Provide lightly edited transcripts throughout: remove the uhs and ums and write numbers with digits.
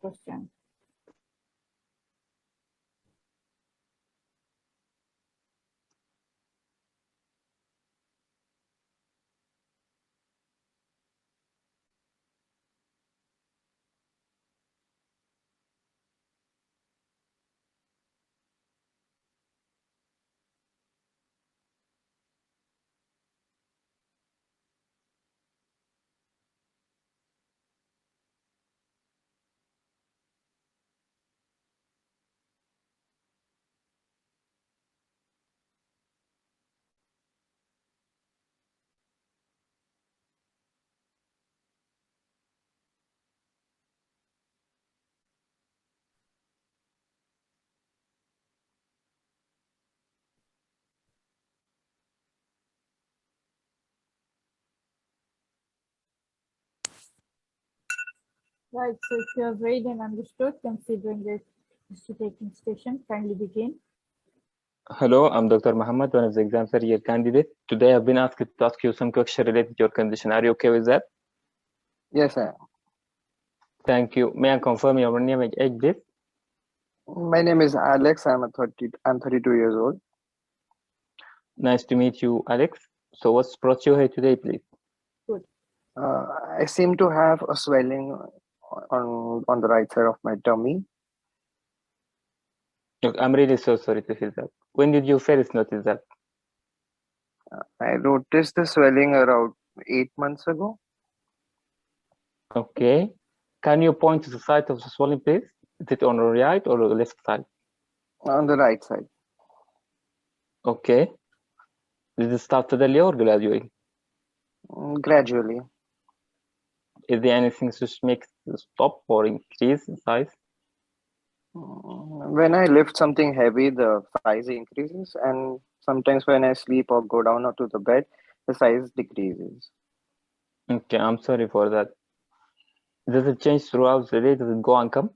question. Right, so if you have read and understood, considering the taking station, kindly begin. Hello, I'm Dr. Muhammad, one of the exam third year candidates. Today I've been asked to ask you some questions related to your condition. Are you okay with that? Yes, sir. Thank you. May I confirm your name and age, please? My name is Alex. I'm 32 years old. Nice to meet you, Alex. So what's brought you here today, please? Good. I seem to have a swelling on the right side of my tummy. Look, I'm really so sorry to hear that. When did you first notice that? I noticed the swelling around 8 months ago. Okay. Can you point to the side of the swelling, please? Is it on the right or the left side? On the right side. Okay. Did it start suddenly or gradually? Gradually. Is there anything which makes it stop or increase in size? When I lift something heavy, the size increases, and sometimes when I sleep or go down onto the bed, the size decreases. Okay, I'm sorry for that. Does it change throughout the day? Does it go and come?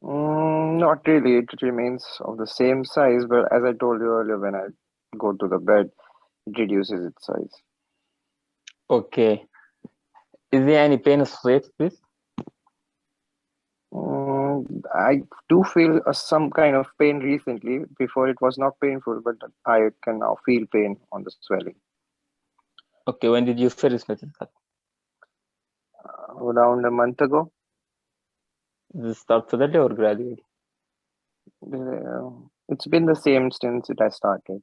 Not really. It remains of the same size, but as I told you earlier, when I go to the bed, it reduces its size. Okay. Is there any pain associated with? I do feel some kind of pain recently. Before it was not painful, but I can now feel pain on the swelling. Okay, when did you first notice that? Around a month ago. Did it start suddenly or gradually? It's been the same since it has started.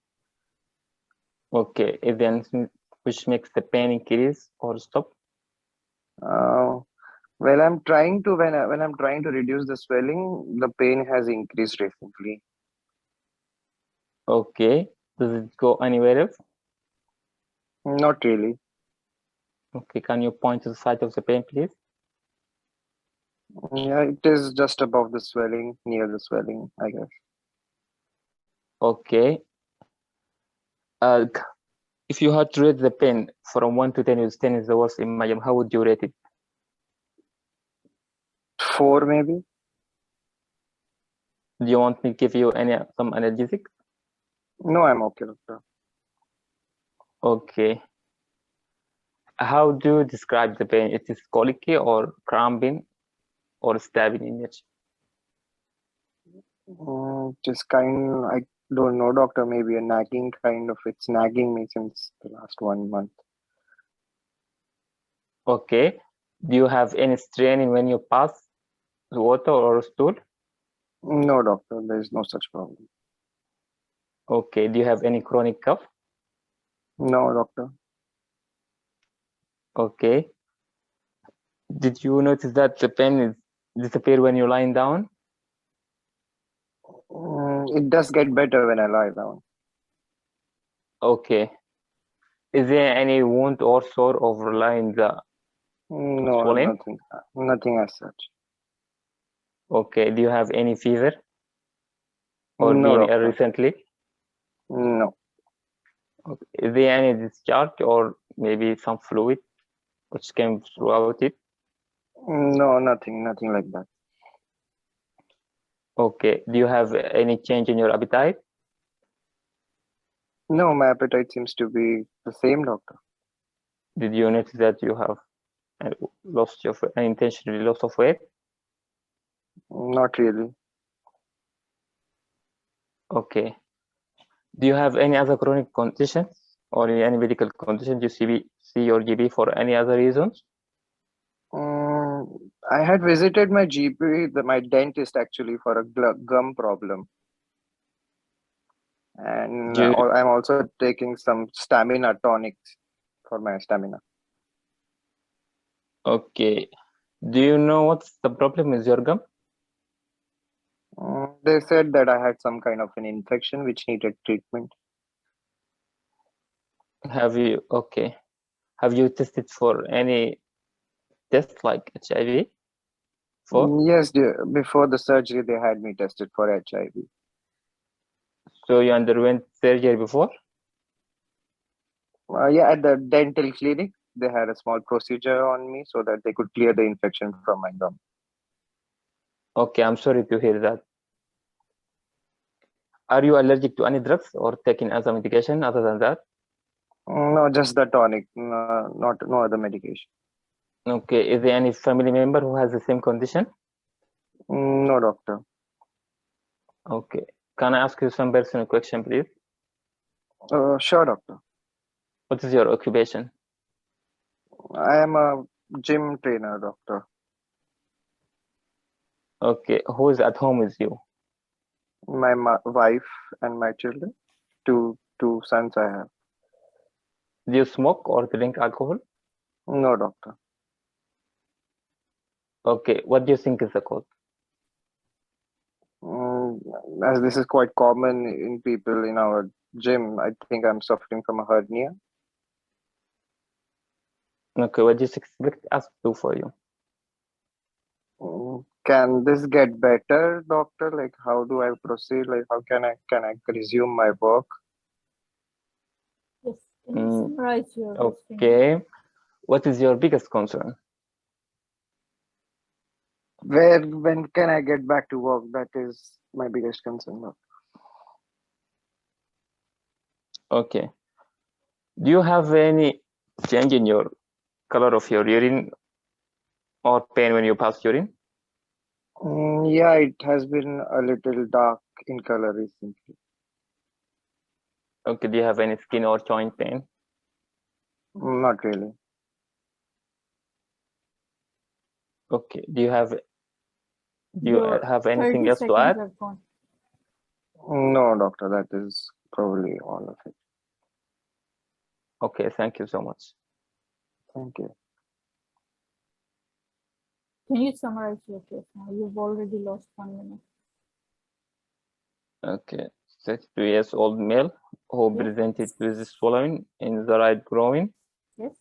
Okay, is there anything which makes the pain increase or stop? Well, I'm trying to when I'm trying to reduce the swelling, the pain has increased recently. Okay, does it go anywhere else? Not really. Okay, can you point to the site of the pain, please? Yeah, it is just above the swelling, near the swelling, I guess. Okay. If you had to rate the pain from 1 to 10, with 10 is the worst, imagine, how would you rate it? 4 maybe. Do you want me to give you some analgesic? No, I'm okay, doctor. Okay. How do you describe the pain? It is colicky or cramping or stabbing in it? Just I don't know, doctor. Maybe a nagging kind of. It's nagging me since the last 1 month. Okay. Do you have any straining when you pass water or stool? No, doctor. There is no such problem. Okay. Do you have any chronic cough? No, doctor. Okay. Did you notice that the pain is disappear when you're lying down? It does get better when I lie down. Okay. Is there any wound or sore overlying the No, swelling? nothing as such. Okay. Do you have any fever or No, been doctor. recently? No. Okay. Is there any discharge or maybe some fluid which came throughout it? No, nothing like that. Okay. Do you have any change in your appetite? No, my appetite seems to be the same, doctor. Did you notice that you have lost your unintentionally loss of weight? Not really. Okay. Do you have any other chronic conditions or any medical condition you see your GP for any other reasons? I had visited my GP, my dentist actually, for a gum problem. And I'm also taking some stamina tonics for my stamina. Okay. Do you know what's the problem with your gum? They said that I had some kind of an infection which needed treatment. Have you tested for any test like HIV? Yes, before the surgery, they had me tested for HIV. So you underwent surgery before? Yeah, at the dental clinic, they had a small procedure on me so that they could clear the infection from my gum. Okay, I'm sorry to hear that. Are you allergic to any drugs or taking other medication other than that? No, just the tonic, no other medication. Okay, is there any family member who has the same condition? No, doctor. Okay, can I ask you some personal question, please? Sure, doctor. What is your occupation? I am a gym trainer, doctor. Okay, who is at home with you? My wife and my children. Two sons I have. Do you smoke or drink alcohol? No, doctor. Okay, what do you think is the cause? As this is quite common in people in our gym, I think I'm suffering from a hernia. Okay, what do you expect us to do for you? Can this get better, doctor? Like, how do I proceed? Like, how can I resume my work? Yes, can you summarize your Okay, what is your biggest concern? When can I get back to work? That is my biggest concern, doctor. Okay. Do you have any change in your color of your urine or pain when you pass urine? Yeah, it has been a little dark in color recently. Okay, do you have any skin or joint pain? Not really. Okay, do you have anything else to add? No, doctor, that is probably all of it. Okay, thank you so much. Thank you. Can you summarize your case now? You've already lost 1 minute. Okay, 32 years old male who presented with the swelling in the right groin. Yes.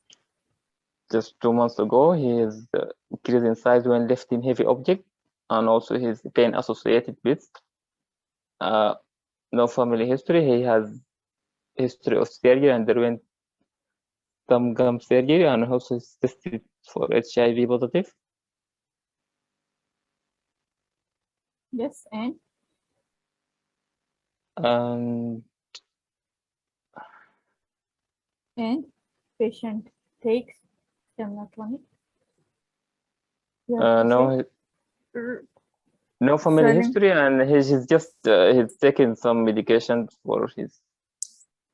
Just 2 months ago, he is increased in size when lifting heavy object, and also his pain associated with no family history. He has history of surgery, underwent some gum surgery, and also is tested for HIV positive. Yes, and patient takes stamina tonic. No family history, and he's just he's taking some medication for his.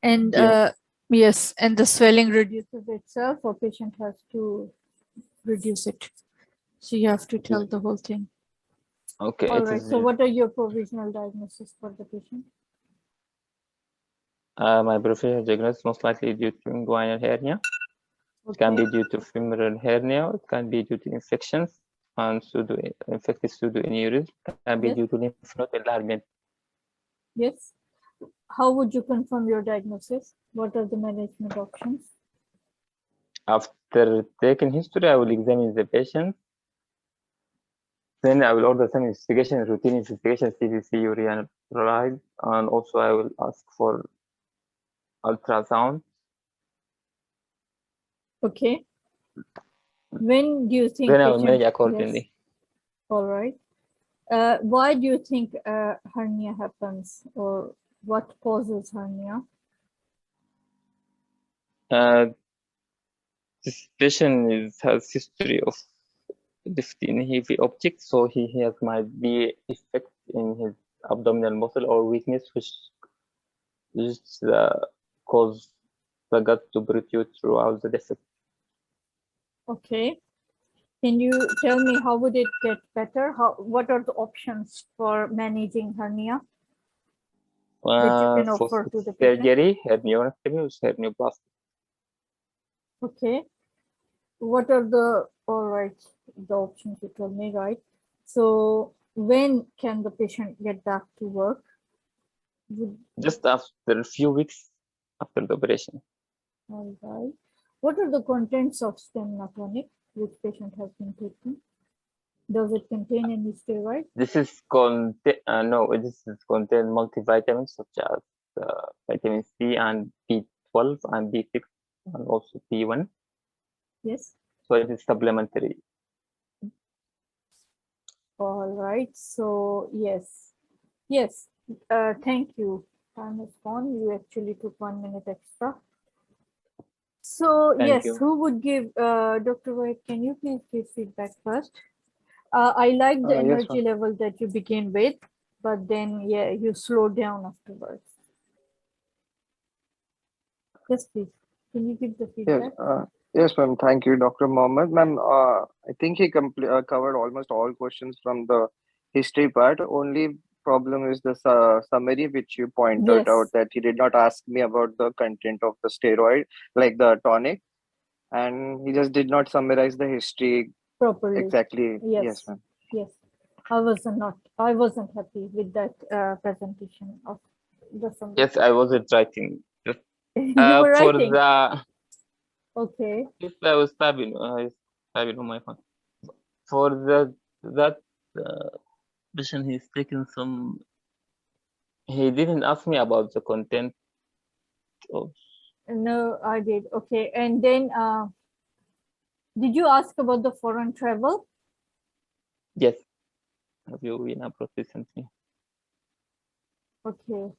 And yes, and the swelling reduces itself, or patient has to reduce it. So you have to tell the whole thing. Okay. All right. So what are your provisional diagnosis for the patient? My provisional diagnosis most likely due to groin hernia. It can be due to femoral hernia. It can be due to infections and infected pseudoaneurysm. It can be due to lymph node enlargement. Yes. How would you confirm your diagnosis? What are the management options? After taking history, I will examine the patient. Then I will order some investigation, routine investigation, CBC, urinary, and also I will ask for ultrasound. Okay. When do you think? Then I will manage accordingly. Yes. All right. Why do you think hernia happens, or what causes hernia? this patient has history of lifting heavy objects, so he has might be effect in his abdominal muscle or weakness, which cause the gut to protrude throughout the defect. Okay. Can you tell me how would it get better? What are the options for managing hernia that you can For offer to the patient? surgery, herniorrhectomy, hernioplasty. Okay. What are the, all right, the options you told me, right? So when can the patient get back to work? Just after a few weeks after the operation. All right. What are the contents of stamina tonic which patient has been taking? Does it contain any steroid? This is this is contain multivitamins such as vitamin C and B12 and B6 and also B1. Yes. So it is supplementary. All right. So yes. Thank you. Time is gone. You actually took 1 minute extra. So Thank yes, you. who would give, Dr. White, can you please give feedback first? I like the Yes, energy level that you begin with, but then yeah, you slow down afterwards. Yes, please. Can you give the feedback? Yes, ma'am. Thank you, Dr. Mohammed. Ma'am, I think he covered almost all questions from the history part. Only problem is the summary, which you pointed out that he did not ask me about the content of the steroid, like the tonic, and he just did not summarize the history properly. Exactly. Yes, ma'am. Yes, I wasn't happy with that presentation of the summary. Yes, I wasn't writing. You were for writing. Okay. Yes, I was typing on my phone. For that patient, he's taking some. He didn't ask me about the content of. No, I did. Okay, and then did you ask about the foreign travel? Yes. Have you been abroad recently? Okay.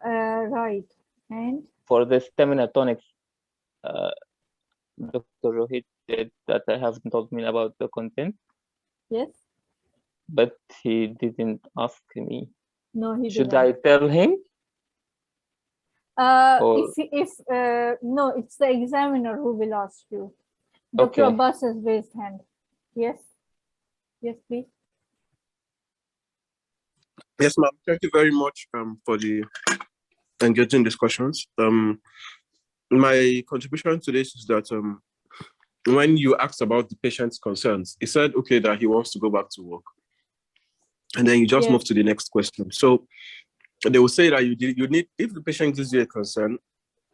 Right. And for the stamina tonics, Dr. Rohit said that I haven't told me about the content. Yes. But he didn't ask me. No, he Should didn't. I tell him? If no, it's the examiner who will ask you. Dr. Okay. Abbas has raised hand. Yes. Yes, please. Yes, ma'am. Thank you very much for the engaging discussions. My contribution to this is that when you asked about the patient's concerns, he said, okay, that he wants to go back to work. And then you just move to the next question. So they will say that you need, if the patient gives you a concern,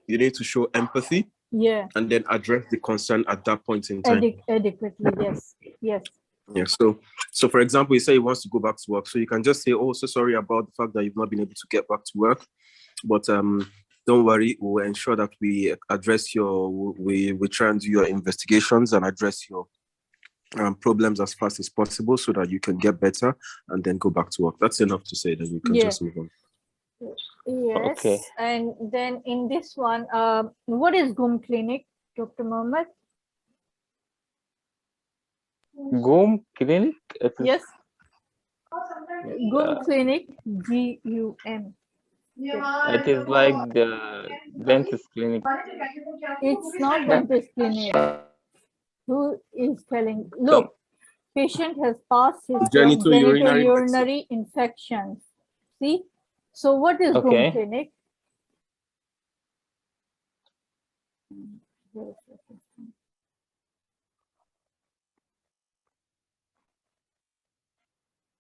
you need to show empathy. Yeah. And then address the concern at that point in time. Adequately, yes. Yes. Yeah. So for example, you say he wants to go back to work. So you can just say, oh, so sorry about the fact that you've not been able to get back to work. But don't worry, we'll ensure that we address we try and do your investigations and address your problems as fast as possible so that you can get better and then go back to work. That's enough to say that you can just move on. Yes. Okay. And then in this one, what is GUM clinic, Dr. Mohammed? GUM clinic? Yes. GUM clinic, GUM. It is like the dentist clinic. It's not dentist clinic. Who is telling? Look, patient has passed his genitourinary infections. See? So what is GUM clinic?